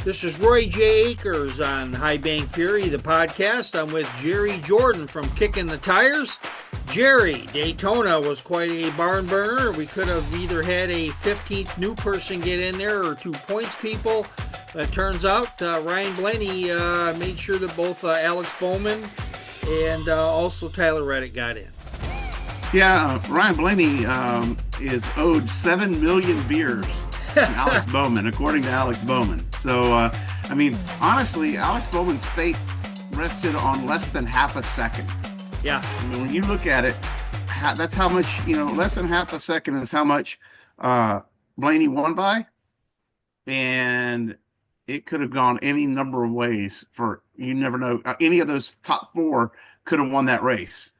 This is Roy J. Akers on High Bank Fury, the podcast. I'm with Jerry Jordan from Kickin the Tires. Jerry, Daytona was quite a barn burner. We could have either had a 15th new person get in there or 2 points people. It turns out Ryan Blaney made sure that both Alex Bowman and also Tyler Reddick got in. Yeah, Ryan Blaney is owed 7 million beers to Alex Bowman, according to Alex Bowman. So, honestly, Alex Bowman's fate rested on less than half a second. Yeah. I mean, when you look at it, that's how much, less than half a second is how much Blaney won by. And it could have gone any number of ways you never know. Any of those top four could have won that race.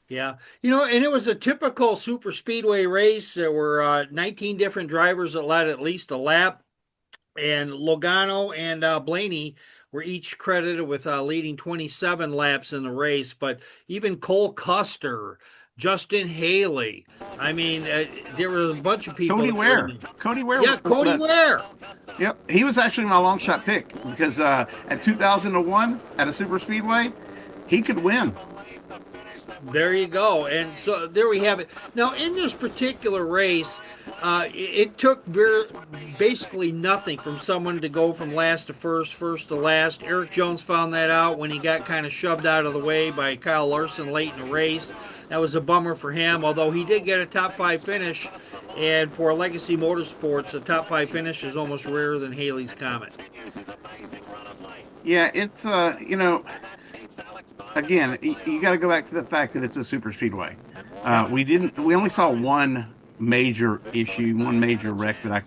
Yeah. And it was a typical super speedway race. There were 19 different drivers that led at least a lap. And Logano and Blaney were each credited with leading 27 laps in the race. But even Cole Custer, Justin Haley, there were a bunch of people. Cody Ware. Cody Ware. Yeah, Cody Ware. Yep. He was actually my long shot pick because at 2001 at a super speedway, he could win. There you go. And so there we have it. Now, in this particular race, it took basically nothing from someone to go from last to first, first to last. Eric Jones found that out when he got kind of shoved out of the way by Kyle Larson late in the race. That was a bummer for him, although he did get a top 5 finish. And for Legacy Motorsports, a top 5 finish is almost rarer than Haley's Comet. Yeah, it's, again, you got to go back to the fact that it's a super speedway. We only saw one major issue, one major wreck that I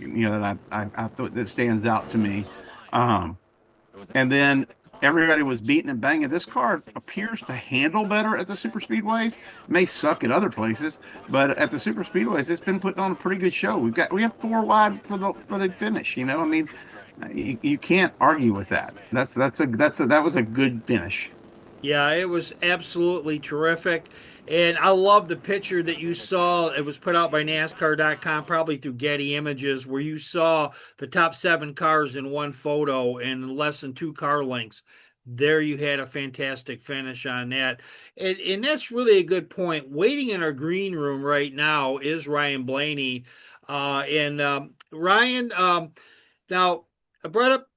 thought that stands out to me. And then everybody was beating and banging. This car appears to handle better at the super speedways. It may suck at other places, but at the super speedways, it's been putting on a pretty good show. We have 4 wide for the finish. You can't argue with that. That was a good finish. Yeah, it was absolutely terrific. And I love the picture that you saw. It was put out by NASCAR.com, probably through Getty Images, where you saw the top 7 cars in one photo in less than 2 car lengths. There you had a fantastic finish on that. And that's really a good point. Waiting in our green room right now is Ryan Blaney. Ryan, now,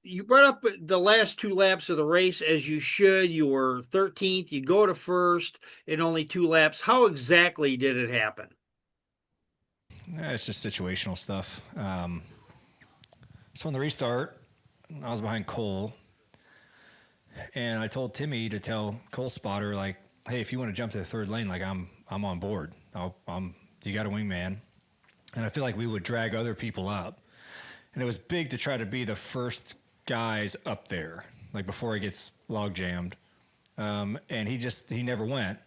you brought up the last 2 laps of the race, as you should. You were 13th. You go to first in only 2 laps. How exactly did it happen? It's just situational stuff. So in the restart, I was behind Cole, and I told Timmy to tell Cole spotter, like, hey, if you want to jump to the third lane, like I'm on board. You got a wingman, and I feel like we would drag other people up. And it was big to try to be the first guys up there, like before he gets log jammed. And he never went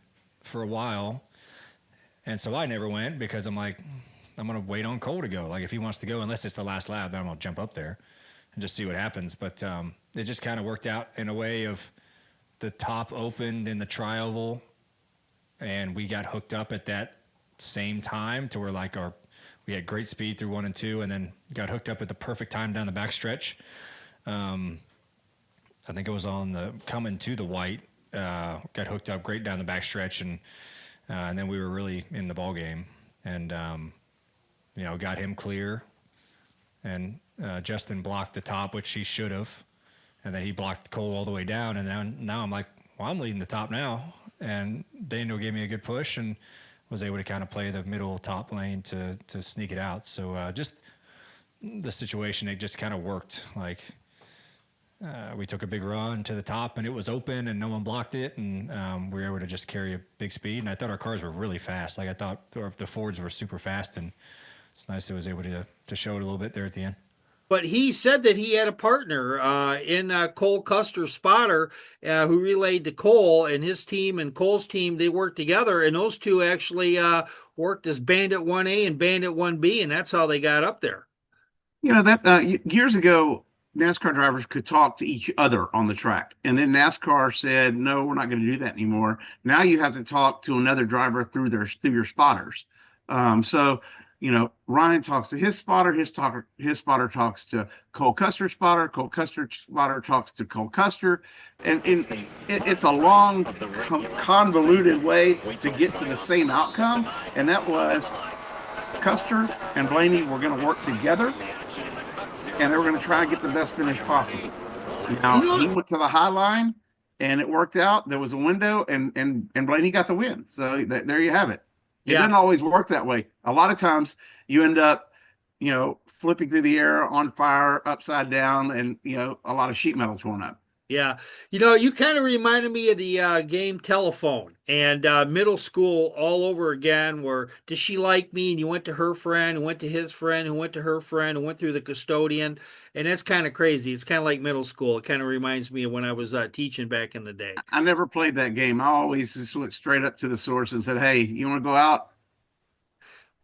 for a while. And so I never went because I'm like, I'm going to wait on Cole to go. Like if he wants to go, unless it's the last lap, then I'm going to jump up there and just see what happens. But it just kind of worked out in a way of the top opened in the tri-oval, and we got hooked up at that same time to where we had great speed through 1 and 2, and then got hooked up at the perfect time down the backstretch. I think it was on the coming to the white. Got hooked up great down the backstretch, and then we were really in the ball game. And got him clear, and Justin blocked the top, which he should have, and then he blocked Cole all the way down. And now I'm like, well, I'm leading the top now, and Daniel gave me a good push and was able to kind of play the middle top lane to sneak it out. So just the situation, it just kind of worked. Like we took a big run to the top, and it was open, and no one blocked it, and we were able to just carry a big speed. And I thought our cars were really fast. Like I thought the Fords were super fast, and it's nice it was able to show it a little bit there at the end. But he said that he had a partner in Cole Custer's spotter who relayed to Cole, and his team and Cole's team, they worked together, and those two actually worked as Bandit 1A and Bandit 1B, and that's how they got up there. Years ago, NASCAR drivers could talk to each other on the track, and then NASCAR said, no, we're not going to do that anymore. Now you have to talk to another driver through your spotters. So Ryan talks to his spotter talks to Cole Custer's spotter. Cole Custer's spotter talks to Cole Custer, and it's a long, convoluted way to get to the same outcome. And that was Custer and Blaney were going to work together, and they were going to try and get the best finish possible. Now he went to the high line, and it worked out. There was a window, and Blaney got the win. So there you have it. It doesn't always work that way. A lot of times you end up, flipping through the air, on fire, upside down, and, a lot of sheet metal torn up. Yeah. You kind of reminded me of the game Telephone and middle school all over again, where does she like me? And you went to her friend, who went to his friend, who went to her friend, who went through the custodian. And that's kind of crazy. It's kind of like middle school. It kind of reminds me of when I was teaching back in the day. I never played that game. I always just went straight up to the source and said, hey, you want to go out?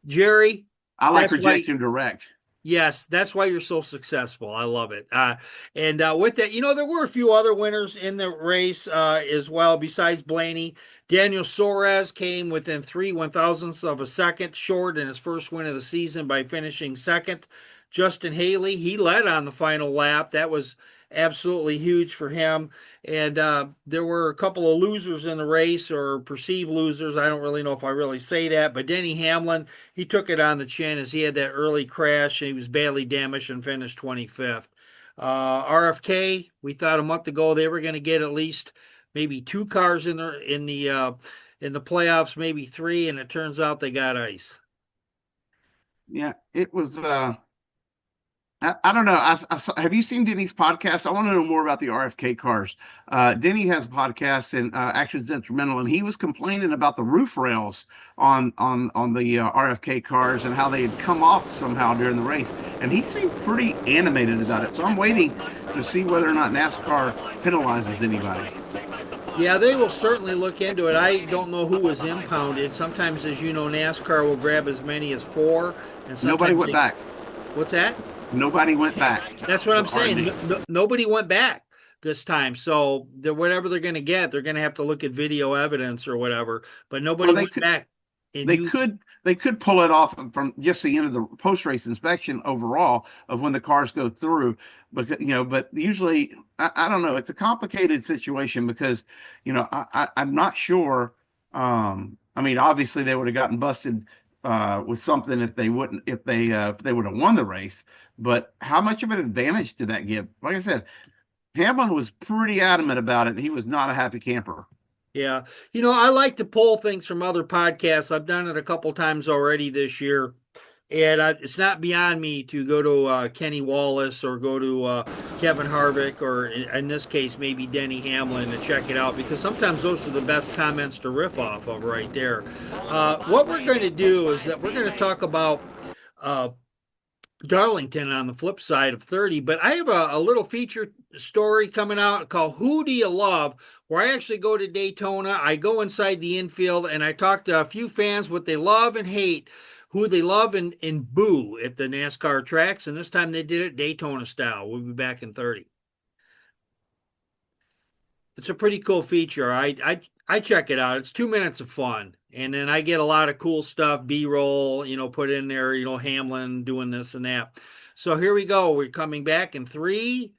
Jerry, I like that's why. rejection direct. Yes, that's why you're so successful. I love it. And with that, there were a few other winners in the race as well, besides Blaney. Daniel Suarez came within 3/1000ths of a second short in his first win of the season by finishing second. Justin Haley, he led on the final lap. That was absolutely huge for him. And there were a couple of losers in the race, or perceived losers. I don't really know if I really say that, but Denny Hamlin, he took it on the chin as he had that early crash and he was badly damaged and finished 25th. RFK, we thought a month ago they were going to get at least maybe two cars in the playoffs, maybe three, and it turns out they got ice. Yeah, it was. I don't know. Have you seen Denny's podcast? I want to know more about the RFK cars. Denny has a podcast and Actions Detrimental, and he was complaining about the roof rails on the RFK cars and how they had come off somehow during the race. And he seemed pretty animated about it. So I'm waiting to see whether or not NASCAR penalizes anybody. Yeah, they will certainly look into it. I don't know who was impounded. Sometimes, as you know, NASCAR will grab as many as four. And nobody went back. What's that? Nobody went back. That's what I'm saying. Nobody went back this time. So whatever they're going to get, they're going to have to look at video evidence or whatever. But nobody went back. They could pull it off from just the end of the post-race inspection overall of when the cars go through, but usually I don't know. It's a complicated situation because I'm not sure. Obviously they would have gotten busted with something if they would have won the race. But how much of an advantage did that give? Like I said, Hamlin was pretty adamant about it. He was not a happy camper. Yeah. I like to pull things from other podcasts. I've done it a couple times already this year. And it's not beyond me to go to Kenny Wallace or go to Kevin Harvick or, in this case, maybe Denny Hamlin to check it out, because sometimes those are the best comments to riff off of right there. What we're going to do is that we're going to talk about Darlington on the flip side of 30, but I have a little feature story coming out called Who Do You Love, where I actually go to Daytona. I go inside the infield and I talk to a few fans what they love and hate, who they love and boo at the NASCAR tracks, and this time they did it Daytona style. We'll be back in 30. It's a pretty cool feature. I check it out. It's 2 minutes of fun. And then I get a lot of cool stuff, B-roll, put in there, Hamlin doing this and that. So here we go. We're coming back in 3,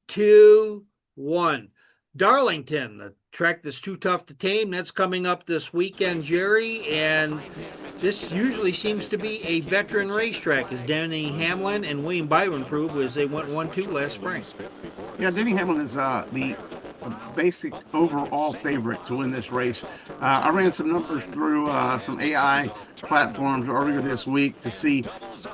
2, 1. Darlington, the track that's too tough to tame. That's coming up this weekend, Jerry. And this usually seems to be a veteran racetrack, as Denny Hamlin and William Byron proved as they went 1-2 last spring. Yeah, Denny Hamlin is the basic overall favorite to win this race. I ran some numbers through some AI platforms earlier this week to see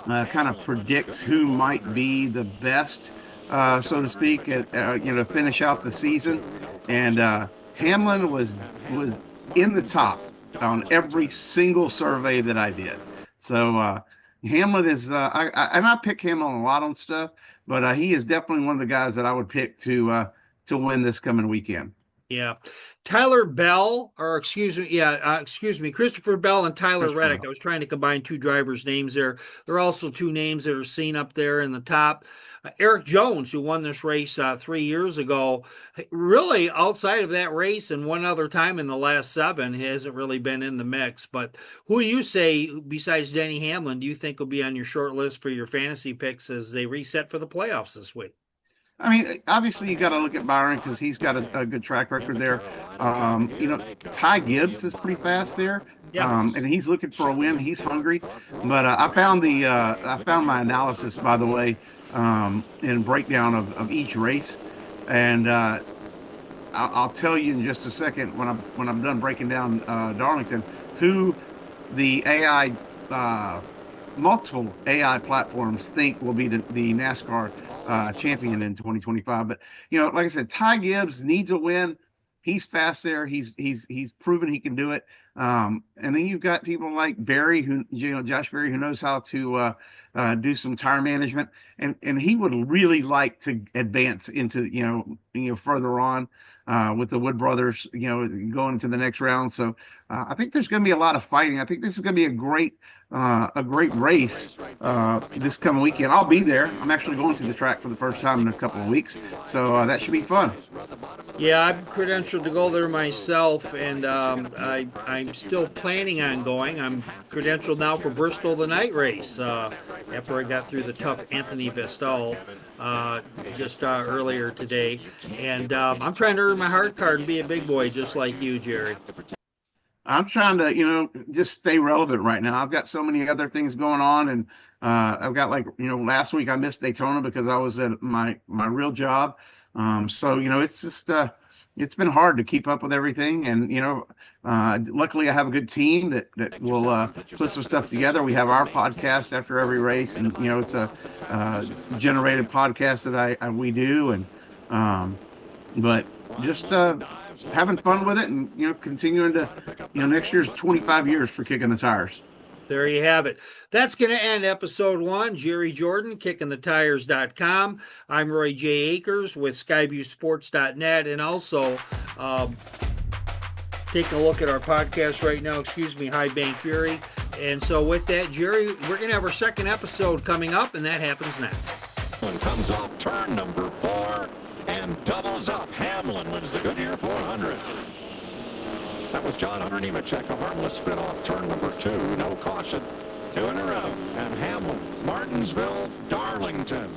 kind of predict who might be the best, so to speak, at finish out the season. And Hamlin was in the top on every single survey that I did. So Hamlin is I pick Hamlin a lot on stuff, but he is definitely one of the guys that I would pick to win this coming weekend. Yeah. Tyler Bell, or excuse me, Christopher Bell and Tyler Christopher Reddick. Bell. I was trying to combine two drivers' names there. There are also two names that are seen up there in the top. Eric Jones, who won this race 3 years ago, really outside of that race and one other time in the last seven, he hasn't really been in the mix. But who do you say, besides Denny Hamlin, do you think will be on your short list for your fantasy picks as they reset for the playoffs this week? I mean, obviously you got to look at Byron because he's got a good track record there. You know, Ty Gibbs is pretty fast there, Yeah. and he's looking for a win. He's hungry. But I found my analysis, by the way, and breakdown of each race, and I'll tell you in just a second when I'm done breaking down Darlington who the AI multiple AI platforms think will be the NASCAR champion in 2025. But you know, like I said, Ty Gibbs needs a win. He's fast there. He's proven he can do it. And then you've got people like Barry, who Josh Berry, who knows how to do some tire management, and he would really like to advance into further on with the Wood brothers, going to the next round. So I think there's going to be a lot of fighting. I think this is going to be a great race this coming weekend. I'll be there. I'm actually going to the track for the first time in a couple of weeks, so that should be fun. Yeah, I'm credentialed to go there myself, and I'm still planning on going. I'm credentialed now for Bristol the night race after I got through the tough Anthony Vestal just earlier today. And I'm trying to earn my hard card and be a big boy just like you, Jerry. I'm trying to, just stay relevant right now. I've got so many other things going on, and I've got last week I missed Daytona because I was at my real job. So it's just it's been hard to keep up with everything, and luckily I have a good team that will put some stuff together. We have our podcast after every race, and it's a generated podcast that we do, and but just having fun with it, and continuing to next year's 25 years for Kicking the Tires. There you have it. That's going to end episode 1. Jerry Jordan, kickingthetires.com. I'm Roy J. Akers with skyviewsports.net, and also taking a look at our podcast right now. High Bank Fury. And so with that, Jerry, we're going to have our second episode coming up, and that happens next. One comes off turn number 4 and doubles up. Hamlin wins the Goodyear 400. That was John Hunter Nemechek, a harmless spin off turn number 2. No caution. 2 in a row. And Hamlin, Martinsville, Darlington.